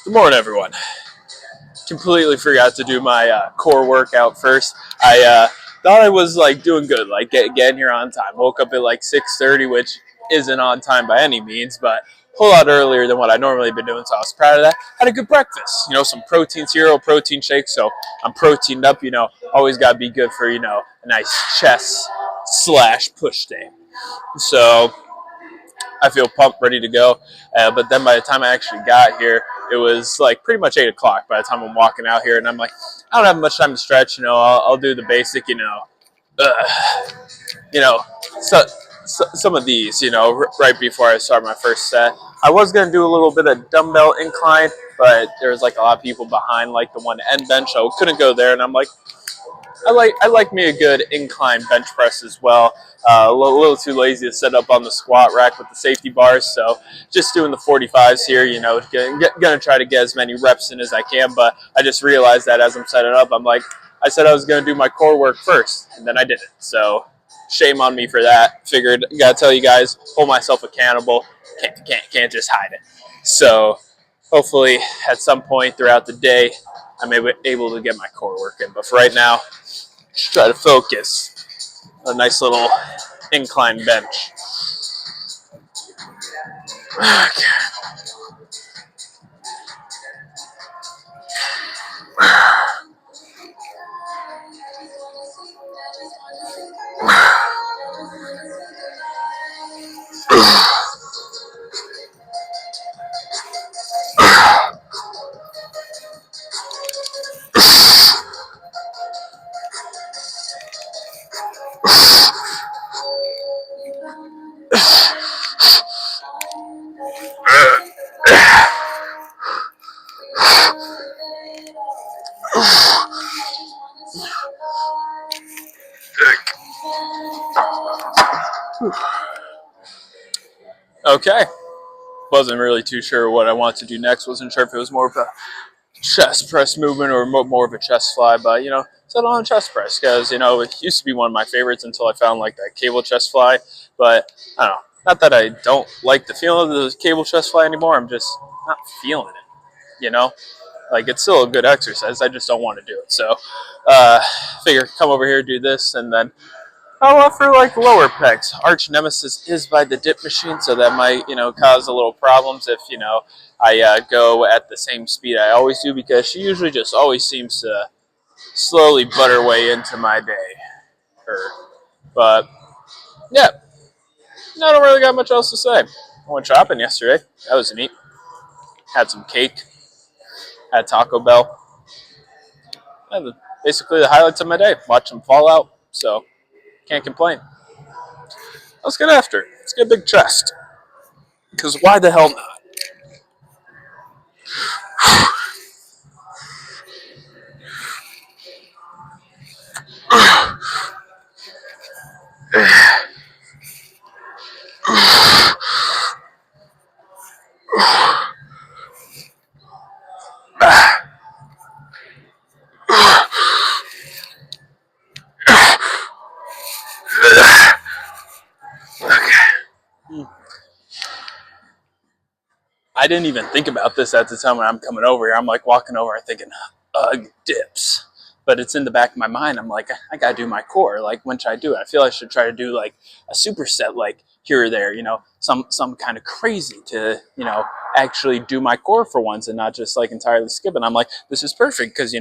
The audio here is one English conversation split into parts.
Good morning, everyone. Completely forgot to do my core workout first. I thought I was like doing good, like getting here on time. Woke up at like 6:30, which isn't on time by any means, but a whole lot earlier than what I normally been doing. So I was proud of that. Had a good breakfast, some protein cereal, protein shake. So I'm proteined up. Always got to be good for a nice chest / push day. So I feel pumped, ready to go. But then by the time I actually got here, it was like pretty much 8 o'clock by the time I'm walking out here. And I'm like, I don't have much time to stretch. I'll do the basic, you know, some of these, right before I start my first set. I was going to do a little bit of dumbbell incline, but there was like a lot of people behind like the one end bench. So I couldn't go there. And I'm like, I like me a good incline bench press as well. A little too lazy to set up on the squat rack with the safety bars, so just doing the 45s here. Gonna try to get as many reps in as I can. But I just realized that as I'm setting up, I said I was gonna do my core work first, and then I didn't. So shame on me for that. Figured gotta tell you guys, hold myself accountable. Can't just hide it. So hopefully at some point throughout the day, I'm able to get my core work in. But for right now, just try to focus. A nice little incline bench. Okay. Okay. Wasn't really too sure what I wanted to do next. Wasn't sure if it was more of a chest press movement or more of a chest fly, but settle on chest press because it used to be one of my favorites until I found like that cable chest fly. But I don't know. Not that I don't like the feeling of the cable chest fly anymore. I'm just not feeling it. Like it's still a good exercise. I just don't want to do it. So, figure come over here, do this, and then I'll offer like lower pecs. Arch nemesis is by the dip machine, so that might cause a little problems if I go at the same speed I always do, because she usually just always seems to slowly butt her way into my day. But yeah, I don't really got much else to say. I went shopping yesterday. That was neat. Had some cake. Had Taco Bell. Basically the highlights of my day. Watch them fall out. So can't complain. Let's get after it. Let's get a big chest. Because why the hell not? I didn't even think about this at the time when I'm coming over here. I'm like walking over and thinking, ugh, dips. But it's in the back of my mind. I'm like, I gotta do my core. Like, when should I do it? I feel I should try to do like a superset, like here or there, some kind of crazy to, actually do my core for once and not just like entirely skip it. I'm like, this is perfect because,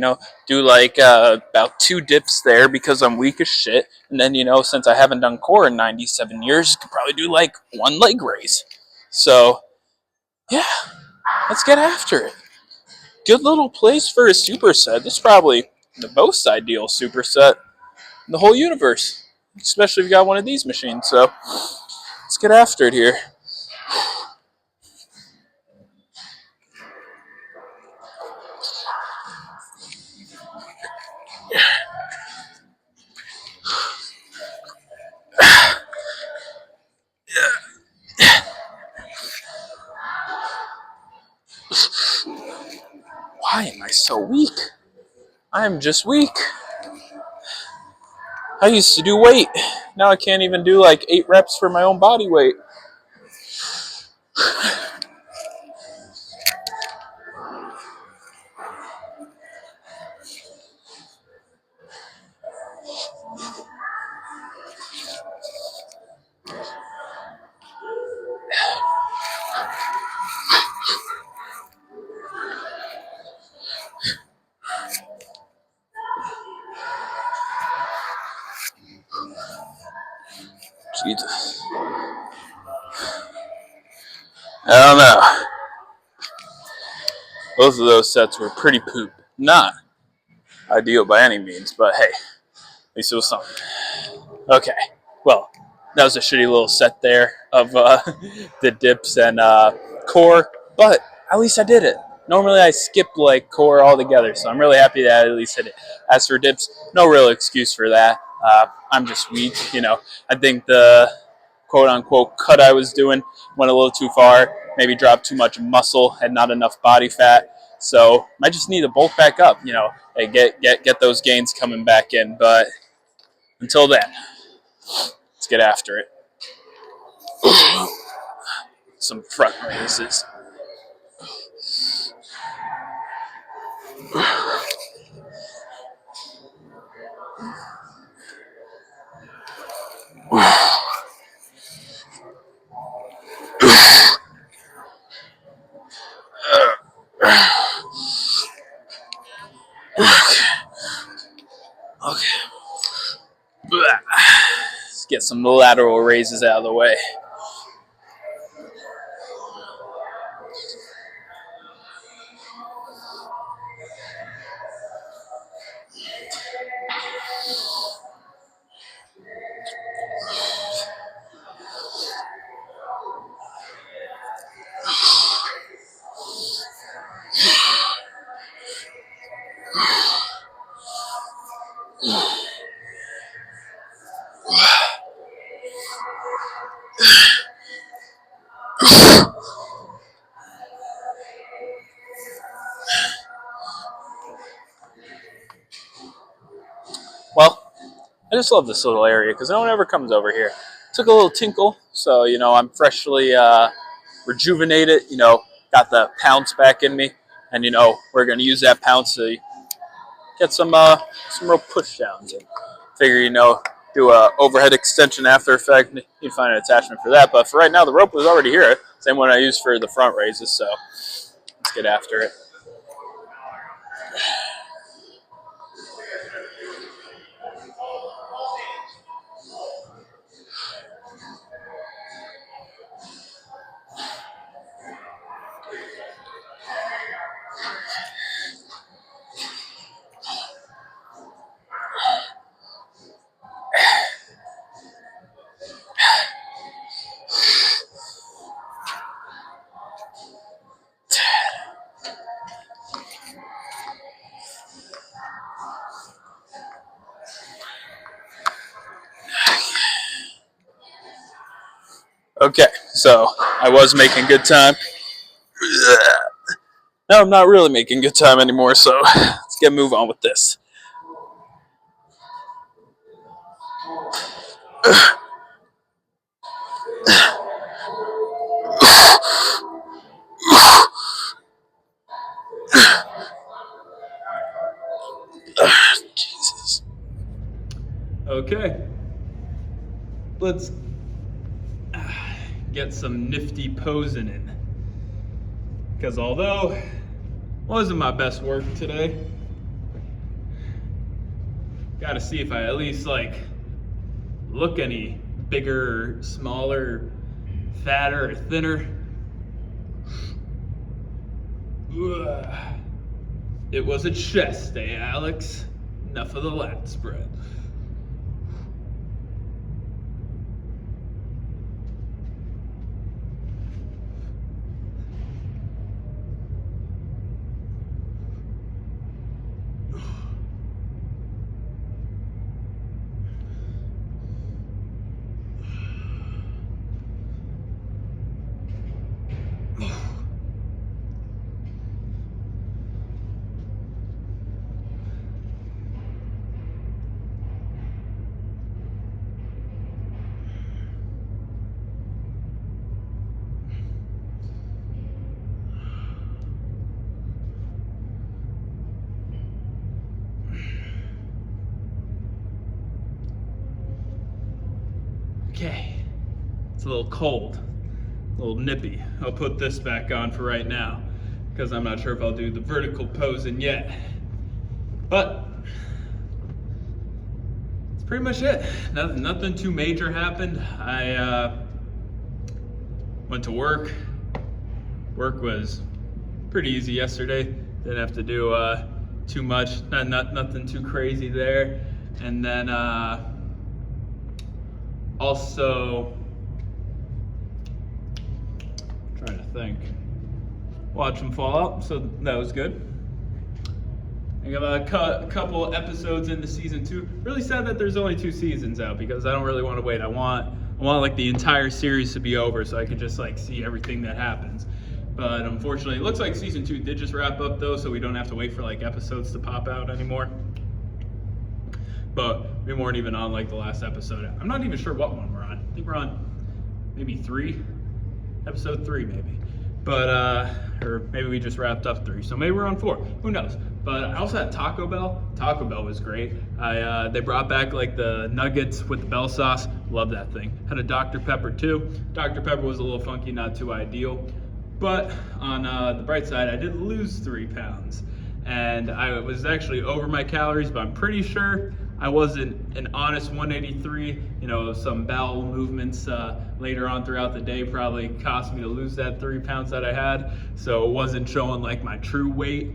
do like about 2 dips there because I'm weak as shit. And then, since I haven't done core in 97 years, could probably do like 1 leg raise. So yeah, let's get after it. Good little place for a superset. This is probably the most ideal superset in the whole universe, especially if you got one of these machines. So let's get after it here. Why am I so weak? I am just weak. I used to do weight. Now I can't even do like 8 reps for my own body weight. Jesus. I don't know. Both of those sets were pretty poop. Not ideal by any means, but hey, at least it was something. Okay, well, that was a shitty little set there of the dips and core, but at least I did it. Normally I skip like core altogether, so I'm really happy that I at least hit it. As for dips, no real excuse for that. I'm just weak, you know. I think the quote-unquote cut I was doing went a little too far, maybe dropped too much muscle, had not enough body fat, so I just need to bulk back up, you know, and get those gains coming back in. But until then, let's get after it. Some front raises. Okay. Let's get some lateral raises out of the way. Well, I just love this little area because no one ever comes over here. Took a little tinkle, so you know I'm freshly rejuvenated. You know, got the pounce back in me, and you know we're gonna use that pounce to get some real push downs. And figure you know do a overhead extension after effect. You can find an attachment for that, but for right now the rope was already here. Same one I used for the front raises. So let's get after it. Okay, so I was making good time. Now I'm not really making good time anymore, so let's get move on with this. Jesus. Okay, let's get some nifty posing in. Because although it wasn't my best work today, gotta see if I at least like look any bigger, smaller, fatter, or thinner. It was a chest day, Alex. Enough of the lat spread. Okay, it's a little cold, a little nippy. I'll put this back on for right now because I'm not sure if I'll do the vertical posing yet. But pretty much it. Nothing too major happened. I went to work. Work was pretty easy yesterday. Didn't have to do too much. Nothing too crazy there. And then also trying to think. Watch them fall out, so that was good. I got a couple episodes into season 2. Really sad that there's only 2 seasons out because I don't really want to wait. I want like the entire series to be over so I could just like see everything that happens. But unfortunately, it looks like season 2 did just wrap up though, so we don't have to wait for like episodes to pop out anymore. But we weren't even on like the last episode. I'm not even sure what one we're on. I think we're on maybe 3, episode 3 maybe. But or maybe we just wrapped up 3, so maybe we're on 4. Who knows? But I also had Taco Bell. Taco Bell was great. They brought back like the nuggets with the bell sauce. Love that thing. Had a Dr. Pepper too. Dr. Pepper was a little funky, not too ideal. But on the bright side, I did lose 3 pounds. And I was actually over my calories, but I'm pretty sure I wasn't an honest 183. You know, some bowel movements later on throughout the day probably cost me to lose that 3 pounds that I had. So it wasn't showing like my true weight.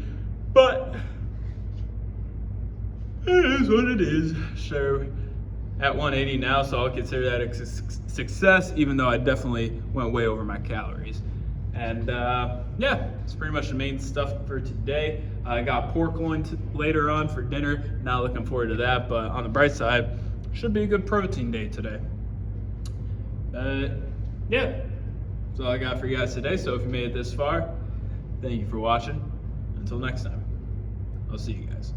But it is what it is. Sure, at 180 now, so I'll consider that a success, even though I definitely went way over my calories. And yeah, it's pretty much the main stuff for today. I got pork loin later on for dinner. Not looking forward to that, but on the bright side, should be a good protein day today. Yeah, that's all I got for you guys today. So if you made it this far, thank you for watching. Until next time, I'll see you guys.